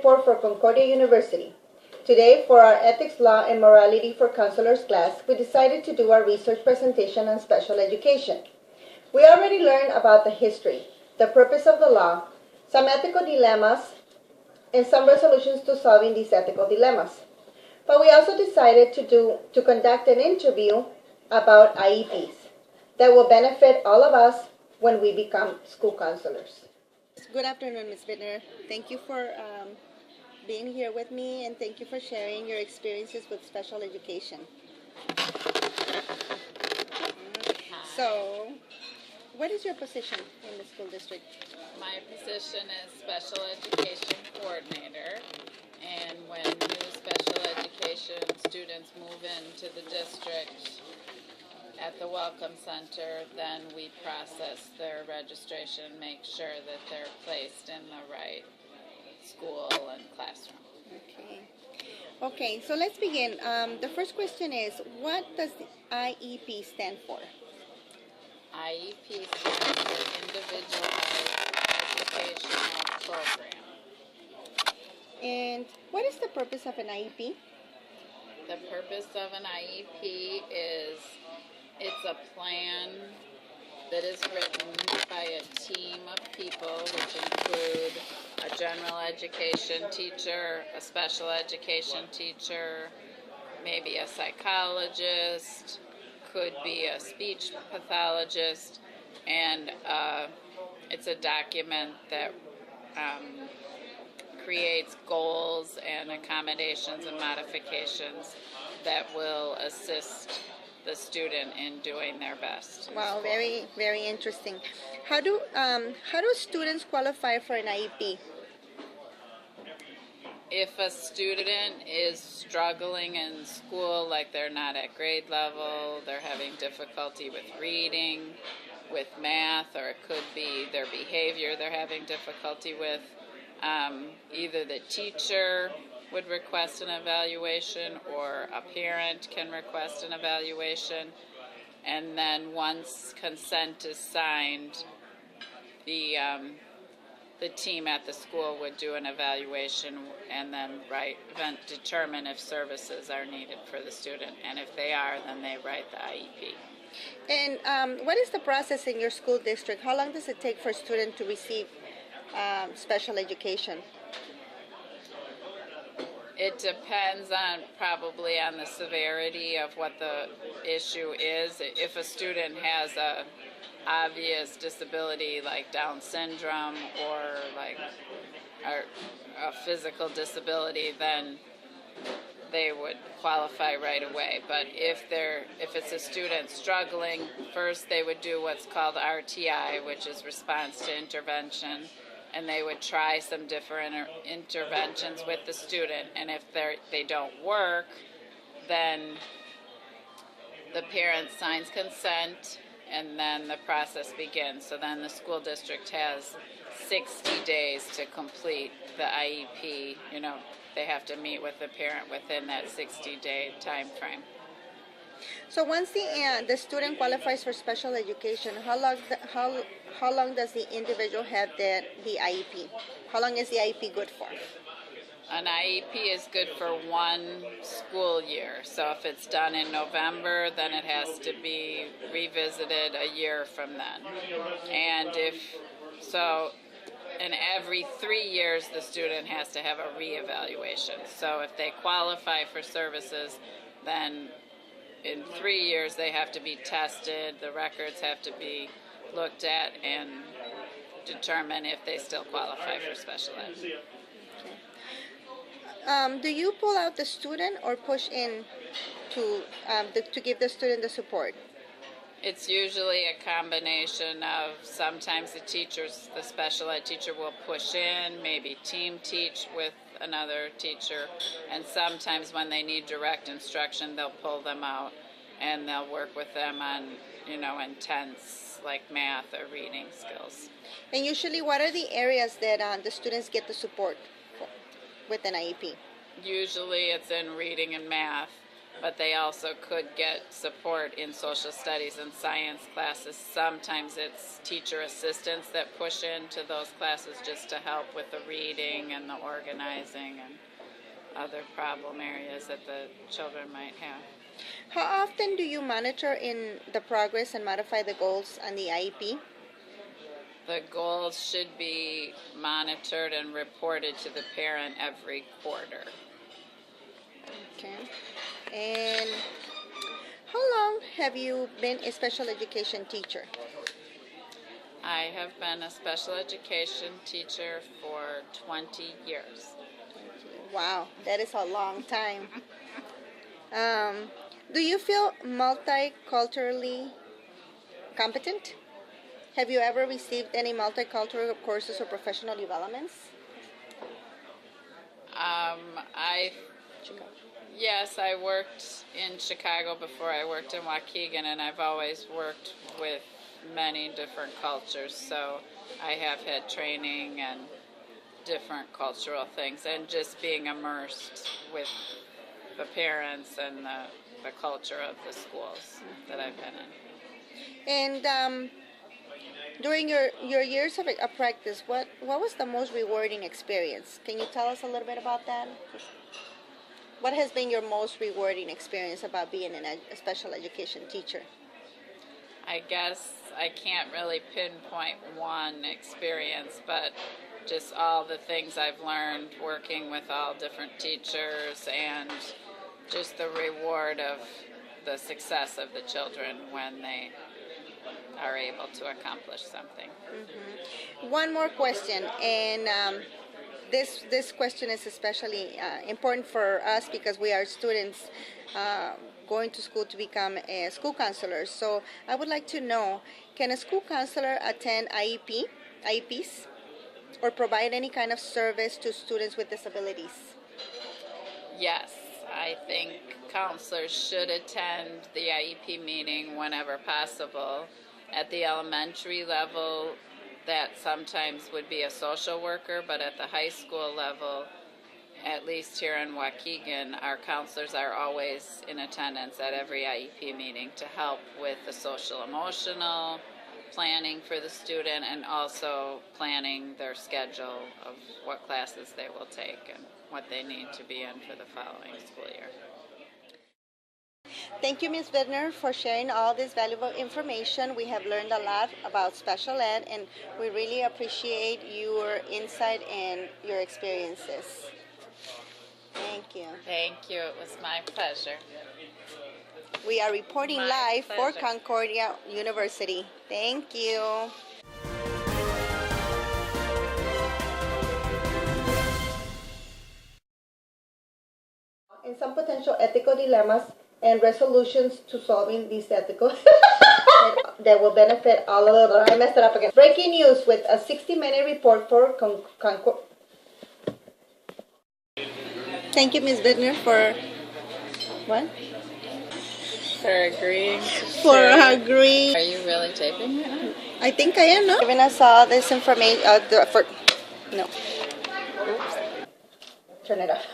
report for Concordia University. Today, for our Ethics, Law, and Morality for Counselors class, we decided to do our research presentation on special education. We already learned about the history, the purpose of the law, some ethical dilemmas, and some resolutions to solving these ethical dilemmas. But we also decided to conduct an interview about IEPs that will benefit all of us when we become school counselors. Good afternoon, Ms. Bittner. Thank you for being here with me, and thank you for sharing your experiences with special education. So, what is your position in the school district? My position is special education coordinator, and when new special education students move into the district at the Welcome Center, then we process their registration, make sure that they're placed in the right school and classroom. Okay, so let's begin. The first question is, what does the IEP stand for? IEP stands for Individualized Educational Program. And what is the purpose of an IEP? The purpose of an IEP is it's a plan that is written by a team of people, which include a general education teacher, a special education teacher, maybe a psychologist, could be a speech pathologist, and it's a document that creates goals and accommodations and modifications that will assist the student in doing their best. Wow, very, very interesting. How do students qualify for an IEP? If a student is struggling in school, like they're not at grade level, they're having difficulty with reading, with math, or it could be their behavior they're having difficulty with, either the teacher would request an evaluation or a parent can request an evaluation, and then once consent is signed, the team at the school would do an evaluation and then determine if services are needed for the student, and if they are, then they write the IEP. And what is the process in your school district? How long does it take for a student to receive special education? It depends probably on the severity of what the issue is. If a student has a obvious disability like Down syndrome or like a physical disability, then they would qualify right away. But if it's a student struggling, first they would do what's called RTI, which is response to intervention, and they would try some different interventions with the student, and if they don't work, then the parent signs consent, and then the process begins. So then the school district has 60 days to complete the IEP. They have to meet with the parent within that 60-day time frame. So once the student qualifies for special education, how long does the individual have the IEP? How long is the IEP good for? An IEP is good for one school year. So if it's done in November, then it has to be revisited a year from then. And in every 3 years, the student has to have a reevaluation. So if they qualify for services, then in 3 years they have to be tested, the records have to be looked at, and determine if they still qualify for special ed. Do you pull out the student or push in to give the student the support? It's usually a combination of sometimes the special ed teacher will push in, maybe team teach with another teacher, and sometimes when they need direct instruction, they'll pull them out and they'll work with them on, intense like math or reading skills. And usually, what are the areas that the students get the support for with an IEP? Usually it's in reading and math. but they also could get support in social studies and science classes. Sometimes it's teacher assistants that push into those classes just to help with the reading and the organizing and other problem areas that the children might have. How often do you monitor in the progress and modify the goals on the IEP? The goals should be monitored and reported to the parent every quarter. Okay. And how long have you been a special education teacher? I have been a special education teacher for 20 years. Wow, that is a long time. Do you feel multiculturally competent? Have you ever received any multicultural courses or professional developments? Yes, I worked in Chicago before I worked in Waukegan, and I've always worked with many different cultures, so I have had training and different cultural things, and just being immersed with the parents and the culture of the schools that I've been in. And during your years of practice, what was the most rewarding experience? Can you tell us a little bit about that? What has been your most rewarding experience about being a special education teacher? I guess I can't really pinpoint one experience, but just all the things I've learned working with all different teachers, and just the reward of the success of the children when they are able to accomplish something. Mm-hmm. One more question, and this question is especially important for us because we are students going to school to become a school counselors. So I would like to know, can a school counselor attend IEPs, or provide any kind of service to students with disabilities? Yes, I think counselors should attend the IEP meeting whenever possible. At the elementary level, that sometimes would be a social worker, but at the high school level, at least here in Waukegan, our counselors are always in attendance at every IEP meeting to help with the social emotional planning for the student, and also planning their schedule of what classes they will take and what they need to be in for the following school year. Thank you, Ms. Widner, for sharing all this valuable information. We have learned a lot about special ed, and we really appreciate your insight and your experiences. Thank you. Thank you. It was my pleasure. We are reporting live for Concordia University. Thank you. And some potential ethical dilemmas and resolutions to solving these ethical that will benefit all of us. I messed it up again. Breaking news with a 60-minute report for Concordia. Thank you, Ms. Widner, for what? For agreeing. Agreeing. Are you really taping it now? I think I am, no? Giving us all this information. No. Oops. Turn it off.